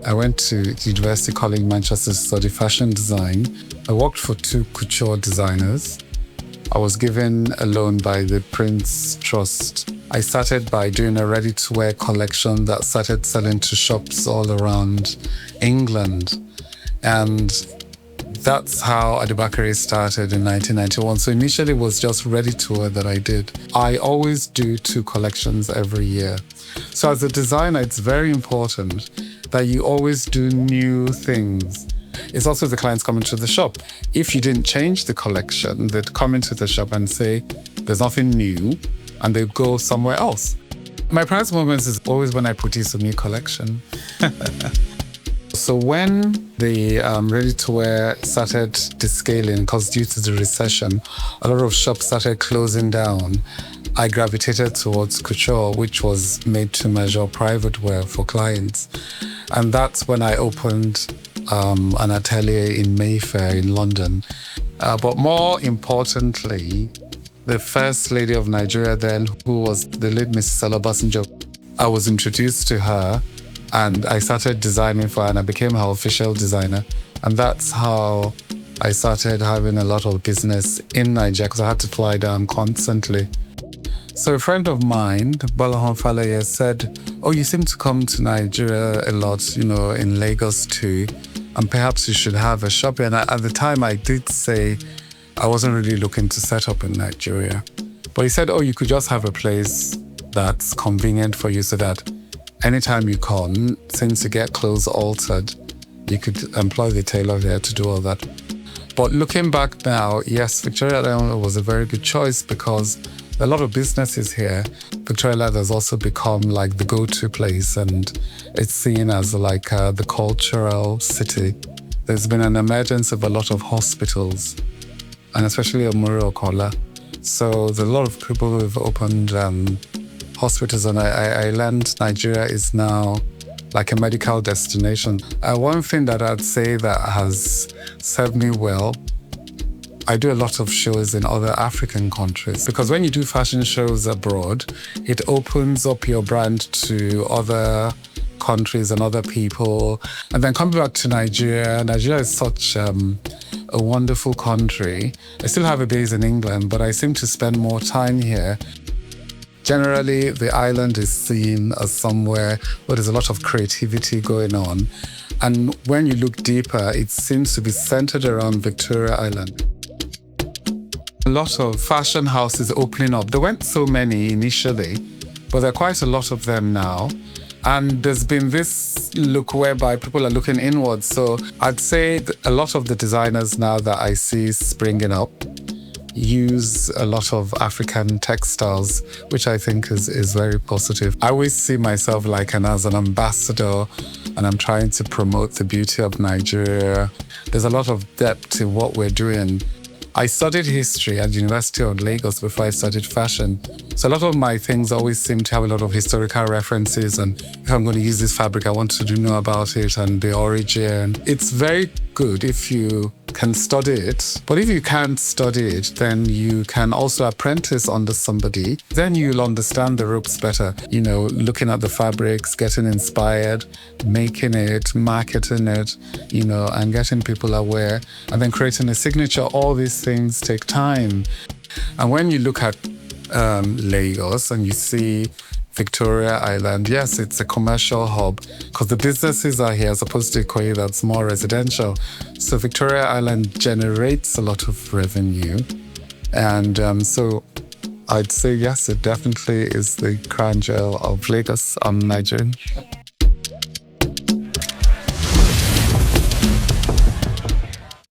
I went to University College Manchester to study fashion design. I worked for two couture designers. I was given a loan by the Prince Trust. I started by doing a ready-to-wear collection that started selling to shops all around England. And that's how Ade Bakare started in 1991. So initially it was just ready-to-wear that I did. I always do two collections every year. So as a designer, it's very important that you always do new things. It's also the clients coming to the shop. If you didn't change the collection, they'd come into the shop and say, there's nothing new, and they go somewhere else. My proudest moments is always when I produce a new collection. So when the ready-to-wear started descaling, because due to the recession, a lot of shops started closing down, I gravitated towards couture, which was made to measure private wear for clients. And that's when I opened an atelier in Mayfair in London. But more importantly, the first lady of Nigeria then, who was the late Mrs. Obasanjo, I was introduced to her and I started designing for her and I became her official designer. And that's how I started having a lot of business in Nigeria because I had to fly down constantly. So a friend of mine, Bolahan Falaye, said, oh, you seem to come to Nigeria a lot, in Lagos too, and perhaps you should have a shop here. And at the time I did say I wasn't really looking to set up in Nigeria. But he said, oh, you could just have a place that's convenient for you so that anytime you come, since you get clothes altered, you could employ the tailor there to do all that. But looking back now, yes, Victoria Island was a very good choice because a lot of businesses here. Victoria Island has also become like the go-to place and it's seen as like the cultural city. There's been an emergence of a lot of hospitals and especially Omuri Okola. So there's a lot of people who have opened hospitals and I learned Nigeria is now like a medical destination. One thing that I'd say that has served me well, I do a lot of shows in other African countries because when you do fashion shows abroad, it opens up your brand to other countries and other people. And then coming back to Nigeria, Nigeria is such a wonderful country. I still have a base in England, but I seem to spend more time here. Generally, the island is seen as somewhere where there's a lot of creativity going on. And when you look deeper, it seems to be centered around Victoria Island. A lot of fashion houses opening up. There weren't so many initially, but there are quite a lot of them now. And there's been this look whereby people are looking inwards. So I'd say a lot of the designers now that I see springing up use a lot of African textiles, which I think is very positive. I always see myself as an ambassador and I'm trying to promote the beauty of Nigeria. There's a lot of depth in what we're doing. I studied history at the University of Lagos before I studied fashion. So a lot of my things always seem to have a lot of historical references and if I'm going to use this fabric, I want to know about it and the origin. It's very good if you can study it. But if you can't study it, then you can also apprentice under somebody. Then you'll understand the ropes better. Looking at the fabrics, getting inspired, making it, marketing it, and getting people aware, and then creating a signature. All these things take time. And when you look at Lagos and you see Victoria Island, yes, it's a commercial hub because the businesses are here as opposed to Ikoyi that's more residential. So Victoria Island generates a lot of revenue. And so I'd say, yes, it definitely is the crown jewel of Lagos on Nigeria.